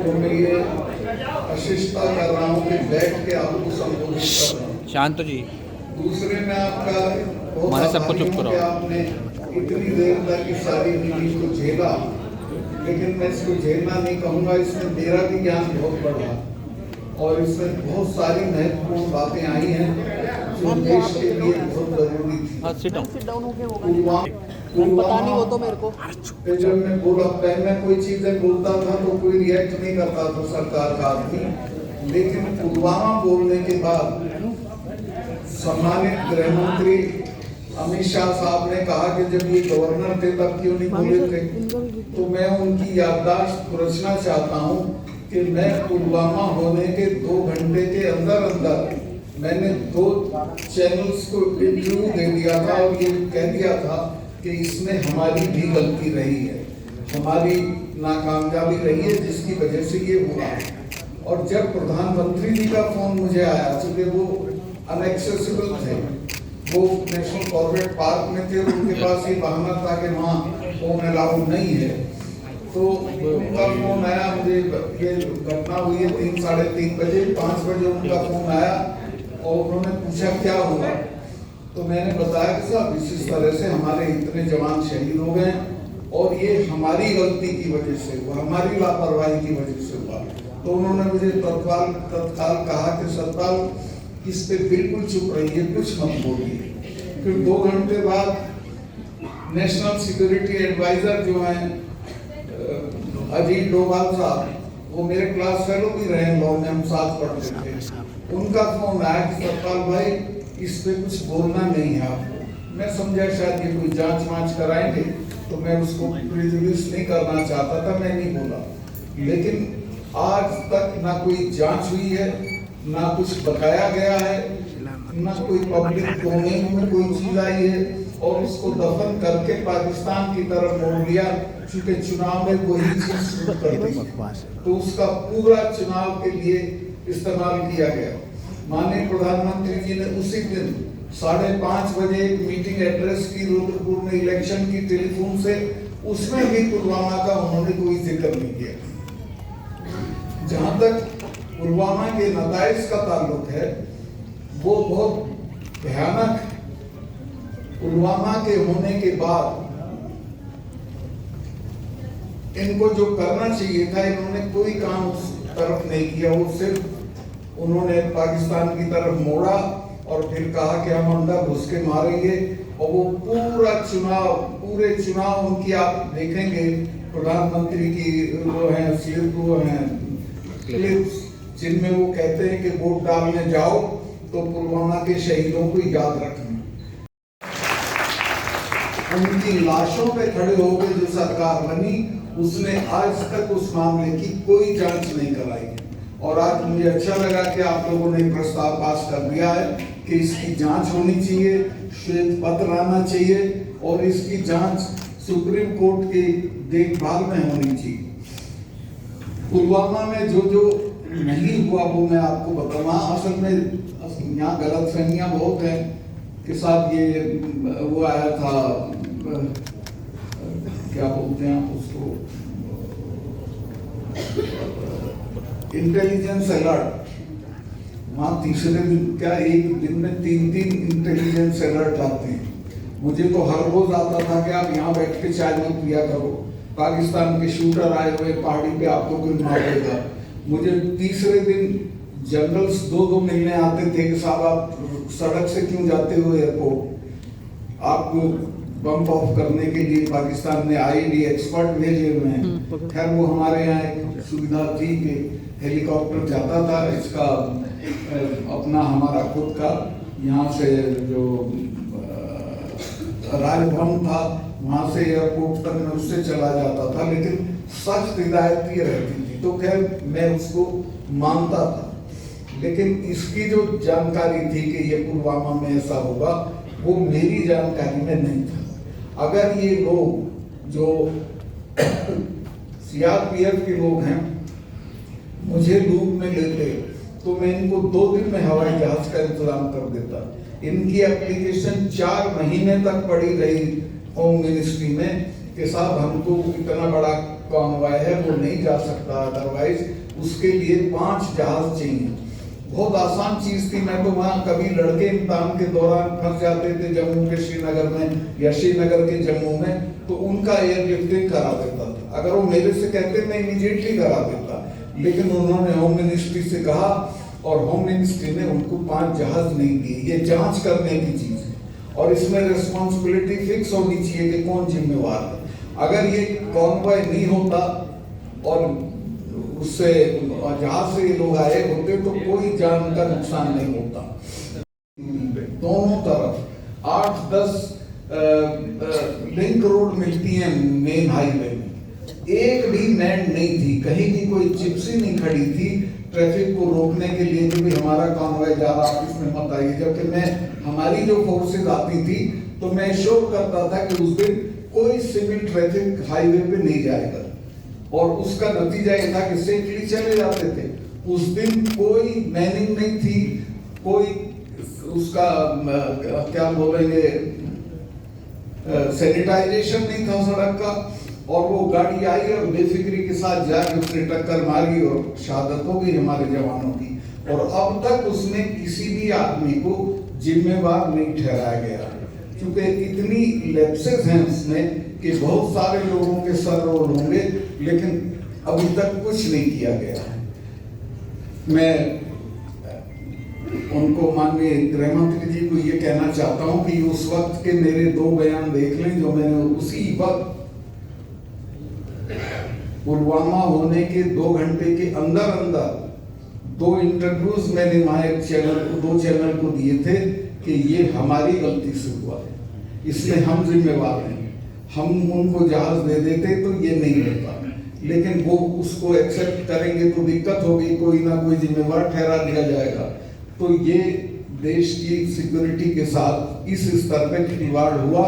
तो मैं ये अशिष्टता कर रहा हूँ कि बैठ के आपको संबोधित कर रहा हूँ। शांत जी। दूसरे में आपका बहुत हमारे सबको आभारी चुप हूँ करो। कि आपने इतनी देर तक इस सारी मीटिंग को झेला, लेकिन मैं इसको झेलना नहीं कहूँगा। इसमें मेरा भी ज्ञान बहुत बढ़ा और इसमें बहुत सारी महत्वपूर्ण बातें आई हैं जो देश के लिए बहुत जरूरी थी। पता नहीं हो तो मेरे को जब मैं बोला, पहले कोई चीजें बोलता था तो कोई रिएक्ट नहीं करता था सरकार का आदमी, लेकिन पुलवामा बोलने के बाद सम्मानित गृह मंत्री अमित शाह साहब ने कहा कि जब ये गवर्नर थे तब क्यों नहीं बोले थे। तो मैं उनकी याददाश्त खुरचना चाहता हूँ कि मैं पुलवामा होने के 2 घंटे के अंदर अंदर मैंने 2 चैनल्स को इंटरव्यू दे दिया था और ये कह दिया था कि इसमें हमारी भी गलती रही है, हमारी नाकामयाबी रही है जिसकी वजह से ये हुआ। और जब प्रधानमंत्री जी का फोन मुझे आया, चूंकि वो अनएक्सेसिबल थे, वो नेशनल कॉर्बेट पार्क में थे, उनके पास ये बहाना था कि वहाँ फोन अलाउड नहीं है, तो उनका फोन आया। मुझे ये घटना हुई है 3 साढ़े 3 बजे, 5 बजे उनका फोन आया और उन्होंने पूछा क्या हुआ। तो मैंने बताया कि साहब इस तरह से हमारे इतने जवान शहीद हो गए और ये हमारी गलती की वजह से हुआ, हमारी लापरवाही की वजह से हुआ। तो उन्होंने मुझे तत्काल कहा कि सतपाल इस पे बिल्कुल चुप रहिए, कुछ मत बोलिए। फिर 2 घंटे बाद नेशनल सिक्योरिटी एडवाइजर जो हैं अजीत डोभाल साहब, वो मेरे क्लास फेलो भी रहे, लॉ में हम साथ पढ़ते थे, उनका फोन आया कि सतपाल भाई इस पे कुछ बोलना नहीं है आपको। मैं समझा शायद ये कोई जांच वांच कराएंगे, तो मैं उसको प्रिजुडिस नहीं करना चाहता था, मैं नहीं बोला। लेकिन आज तक ना कोई जांच हुई है, ना कुछ बताया गया है, ना कोई पब्लिक डोमेन में कोई चीज आई है, और उसको दफन करके पाकिस्तान की तरफ मोड़ लिया, क्योंकि चुनाव में वही चीज शुरू कर दी, तो उसका पूरा चुनाव के लिए इस्तेमाल किया गया। माननीय प्रधानमंत्री जी ने उसी दिन 5:30 बजे एक मीटिंग एड्रेस की रुद्रपुर में इलेक्शन की टेलीफोन से, उसमें भी पुलवामा का उन्होंने कोई जिक्र नहीं किया। जहां तक पुलवामा के नताइज का ताल्लुक है, वो बहुत भयानक। पुलवामा के होने के बाद इनको जो करना चाहिए था, इन्होंने कोई काम उस तरफ नहीं किया। वो सिर्फ उन्होंने पाकिस्तान की तरफ मोड़ा और फिर कहा कि हम अंदर घुस के मारेंगे, और वो पूरे चुनाव उनकी आप देखेंगे, प्रधानमंत्री की वो हैं स्लिप, वो हैं क्लिप्स, जिनमें वो कहते हैं कि वोट डालने जाओ तो पुलवामा के शहीदों को याद रखना। उनकी लाशों पे खड़े होकर जो सरकार बनी, उसने आज तक उस मामले की कोई जांच नहीं कराई। और आज मुझे अच्छा लगा कि आप लोगों ने प्रस्ताव पास कर दिया है कि इसकी जांच होनी चाहिए, श्वेत पत्र आना चाहिए और इसकी जांच सुप्रीम कोर्ट की देखभाल में होनी चाहिए। पुलवामा में जो जो नहीं हुआ वो मैं आपको बताऊंगा। असल में यहाँ गलतफहमियां बहुत हैं कि साथ ये वो आया था, क्या बोलते हैं उसको, इंटेलिजेंस अलर्ट। वहाँ तीसरे दिन क्या एक दिन में 3 इंटेलिजेंस अलर्ट आते हैं। मुझे तो हर रोज आता था कि आप यहाँ बैठ के चाय मत पिया करो, पाकिस्तान के शूटर आए हुए पहाड़ी पे आपको कोई मार देगा। मुझे तीसरे दिन जनरल्स 2 मिलने आते थे कि साहब आप सड़क से क्यों जाते हो एयरपोर्ट, आपको बम ऑफ करने के लिए पाकिस्तान ने आईडी एक्सपर्ट भेजे हुए हैं। खैर वो हमारे यहाँ एक सुविधा थी कि हेलीकॉप्टर जाता था, इसका अपना हमारा खुद का यहाँ से जो राजभवन था वहाँ से एयरपोर्ट तक में उससे चला जाता था, लेकिन सख्त हिदायत ये रहती थी। तो खैर मैं उसको मानता था, लेकिन इसकी जो जानकारी थी कि ये पुलवामा में ऐसा होगा, वो मेरी जानकारी में नहीं था। अगर ये लोग जो सीआरपीएफ के लोग हैं मुझे लूप में लेते, तो मैं इनको 2 दिन में हवाई जहाज का इंतजाम कर देता। इनकी एप्लीकेशन 4 महीने तक पड़ी रही होम मिनिस्ट्री में कि साहब हमको इतना बड़ा कॉन्वॉय है वो नहीं जा सकता, अदरवाइज उसके लिए 5 जहाज चाहिए। बहुत आसान चीज थी। मैं तो वहाँ कभी लड़के इम्तिहान के दौरान फंस जाते थे जम्मू के श्रीनगर में या श्रीनगर के जम्मू में, तो उनका एयरलिफ्टिंग करा देता था। अगर वो मेरे से कहते मैं इमीडिएटली करा देता, लेकिन उन्होंने होम मिनिस्ट्री से कहा और होम मिनिस्ट्री ने उनको 5 जहाज नहीं दिए। ये जांच करने की चीज है और इसमें रिस्पॉन्सिबिलिटी फिक्स होनी चाहिए कि कौन जिम्मेवार है। अगर ये कॉन्वॉय नहीं होता और उससे जहां से ये लोग आए होते तो कोई जान का नुकसान नहीं होता। दोनों तरफ 8-10 लिंक रोड मिलती हैं मेन हाईवे में, एक भी मैन नहीं थी, कहीं भी कोई जिप्सी नहीं खड़ी थी ट्रैफिक को रोकने के लिए कि भाई हमारा कॉन्वॉय जा रहा है इसमें मत आइए। जबकि मैं हमारी जो फोर्सेज आती थी तो मैं श्योर करता था कि उस दिन कोई सिविल ट्रैफिक हाईवे पे नहीं जाएगा और उसका नतीजा ये था कि सेफली चले जाते थे। उस दिन कोई मैनिंग नहीं थी, कोई उसका क्या बोलेंगे सैनिटाइजेशन नहीं था सड़क का, और वो गाड़ी आई और बेफिक्री के साथ जाके उसने टक्कर मारी और शहादत हो गई हमारे जवानों की। और अब तक उसमें किसी भी आदमी को जिम्मेवार नहीं ठहराया गया, क्योंकि इतनी लैप्सेस हैं उसमें कि बहुत सारे लोगों के सर रोल होंगे, लेकिन अभी तक कुछ नहीं किया गया है। मैं उनको माननीय गृह मंत्री जी को ये कहना चाहता हूं कि उस वक्त के मेरे 2 बयान देख लें जो मैंने उसी वक्त पुलवामा होने के 2 घंटे के अंदर अंदर 2 इंटरव्यूज मैंने वहां एक चैनल को 2 चैनल को दिए थे कि ये हमारी गलती से हुआ है, इसमें हम जिम्मेवार हैं। हम उनको जहाज दे देते तो ये नहीं होता, लेकिन वो उसको एक्सेप्ट करेंगे तो दिक्कत होगी, कोई ना कोई जिम्मेवार ठहरा दिया जाएगा। तो ये देश की सिक्योरिटी के साथ इस स्तर पे खिलवाड़ हुआ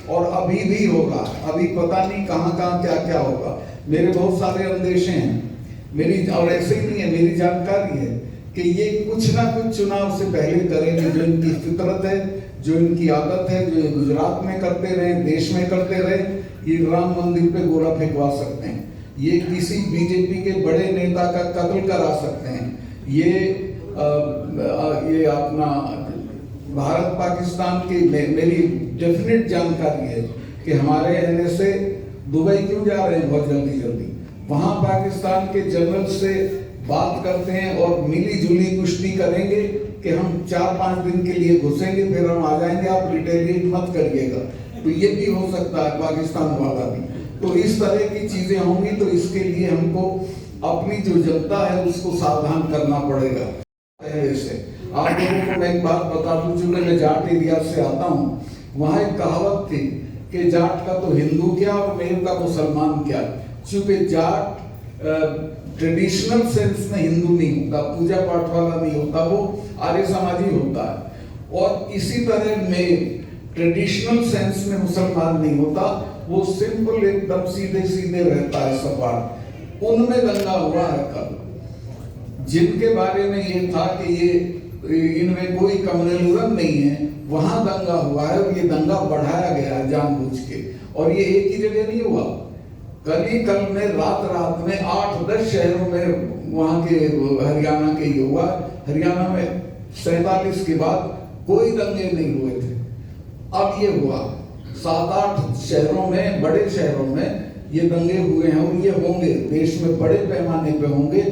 और अभी भी होगा। अभी पता नहीं कहाँ कहाँ क्या क्या होगा। मेरे बहुत सारे अंदेशे हैं मेरी, और ऐसे ही नहीं है, मेरी जानकारी है कि ये कुछ ना कुछ चुनाव से पहले करेंगे। जो इनकी फितरत है, जो इनकी आदत है, जो गुजरात में करते रहे, देश में करते रहे, ये राम मंदिर पे गोला फेंकवा सकते हैं, ये किसी बीजेपी के बड़े नेता का कत्ल करा सकते हैं, ये अपना भारत पाकिस्तान की मेरी डेफिनेट जानकारी है कि हमारे एनएसए दुबई क्यों जा रहे हैं बहुत जल्दी, वहां पाकिस्तान के जनरल से बात करते हैं और मिली जुली कुश्ती करेंगे कि हम 4-5 दिन के लिए घुसेंगे फिर हम आ जाएंगे, आप रिटेलिएट मत करिएगा। तो ये भी हो सकता है पाकिस्तान वाला भी। तो इस तरह की चीजें होंगी, तो इसके लिए हमको अपनी जो जनता है उसको सावधान करना पड़ेगा। ऐसे आप लोगों को मैं एक बात बता दूं, चूंकि मैं जाट एरिया से आता हूँ, वहाँ एक कहावत थी कि जाट का तो हिंदू क्या और मेर का मुसलमान क्या। चूंकि जाट ट्रेडिशनल सेंस में हिंदू नहीं होता, पूजा पाठ वाला नहीं होता, वो आर्य समाजी होता है। और इसी तरह में ट्रेडिशनल सेंस में मुसलमान नहीं होता, वो सिंपल एकदम सीधे सीधे रहता है सपाट। उनमें दंगा हुआ है कल, जिनके बारे में ये था कि ये इनमें कोई कम्युनलिज्म नहीं है, वहां दंगा हुआ है और ये दंगा बढ़ाया गया है जानबूझ के। और ये एक ही जगह नहीं हुआ, कल में रात में 8-10 शहरों में वहां के हरियाणा के ये हुआ। हरियाणा में 47 के बाद कोई दंगे नहीं हुए थे, अब ये हुआ। 7-8 शहरों में, बड़े शहरों में ये दंगे हुए हैं और ये होंगे, देश में बड़े पैमाने पे होंगे।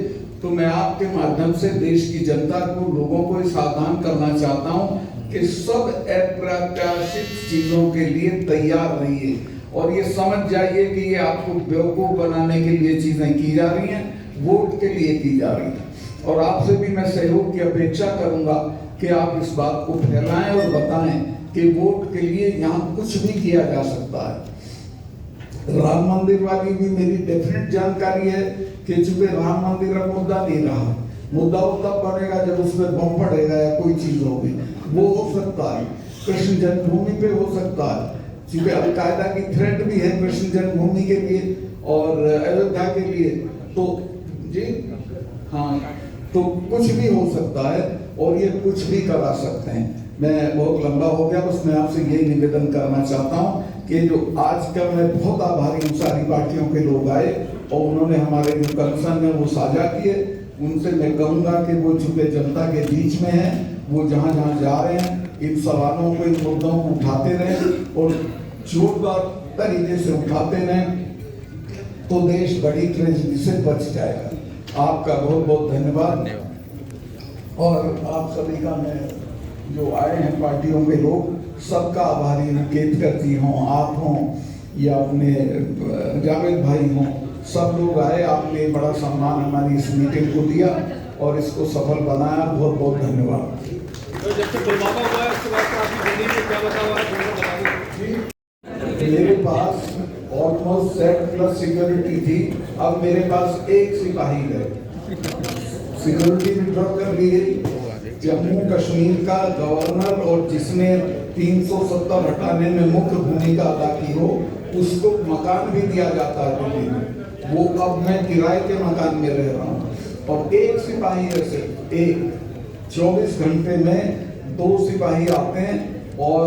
तो मैं आपके माध्यम से देश की जनता को, लोगों को सावधान करना चाहता हूं कि सब अप्रत्याशित चीजों के लिए तैयार रहिए और ये समझ जाइए कि ये आपको बेवकूफ बनाने के लिए चीजें की जा रही हैं, वोट के लिए की जा रही हैं। और आपसे भी मैं सहयोग की अपेक्षा करूंगा कि आप इस बात को फैलाएं और बताएं कि वोट के लिए यहाँ कुछ भी किया जा सकता है। राम मंदिर वाली भी मेरी डेफिनेट जानकारी है कि चूंकि राम मंदिर का मुद्दा नहीं रहा, मुद्दा तब बनेगा जब उसमें बम पड़ेगा या कोई चीज होगी, वो हो सकता है। कृष्ण जन्मभूमि पे हो सकता है, क्योंकि अलकायदा की थ्रेट भी है कृष्ण जन्मभूमि के लिए और अयोध्या के लिए। तो जी हाँ, तो कुछ भी हो सकता है और ये कुछ भी करा सकते हैं। मैं बहुत लंबा हो गया, बस मैं आपसे यही निवेदन करना चाहता हूँ कि जो आज का मैं बहुत आभारी हूँ सारी पार्टियों के लोग आए और उन्होंने हमारे जो कंसर्न है वो साझा किए। उनसे मैं कहूँगा कि वो चूंकि जनता के बीच में है, वो जहाँ जहाँ जा रहे हैं इन सवालों को, इन मुद्दों को उठाते रहें और जोरदार तरीके से उठाते रहें, तो देश बड़ी ट्रेजेडी से बच जाएगा। आपका बहुत बहुत धन्यवाद। और आप सभी का, मैं जो आए हैं पार्टियों के लोग, सबका आभारी निकेत करती हों, आप हों या अपने जावेद भाई हों, सब लोग आए। आपने बड़ा सम्मान हमारी इस मीटिंग को दिया और इसको सफल बनाया। बहुत बहुत धन्यवाद। तो जब से पुलवामा हुआ है उसके बाद से आपकी जिंदगी में क्या बता हुआ है, थोड़ा सा बता दीजिए। मेरे पास ऑलमोस्ट 7+ सिक्योरिटी थी, अब मेरे पास एक सिपाही है। सिक्योरिटी विड्रॉ कर ली गई। जम्मू कश्मीर का गवर्नर और जिसने 370 हटाने में मुख्य भूमिका अदा की हो, उसको मकान भी दिया जाता है दिल्ली में। वो अब मैं किराए के मकान में रह रहा हूँ और एक सिपाही है, सिर्फ एक। 24 घंटे में 2 सिपाही आते हैं और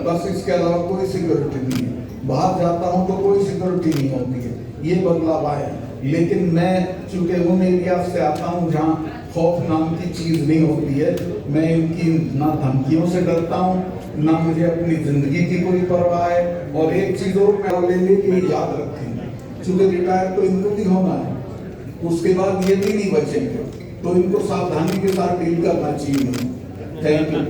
बस, इसके अलावा कोई सिक्योरिटी नहीं है। बाहर जाता हूँ तो कोई सिक्योरिटी नहीं होती है। ये बदलाव आया। लेकिन मैं चूंकि उन एरिया से आता हूँ जहाँ खौफ नाम की चीज नहीं होती है, मैं इनकी ना धमकियों से डरता हूँ, ना मुझे अपनी जिंदगी की कोई परवाह है। और एक चीज और मैं लेने के लिए याद रखेंगे, चूंकि रिटायर तो इनको भी होना है, उसके बाद ये भी नहीं बचेंगे, तो इनको सावधानी के साथ डील करना चाहिए। Thank you.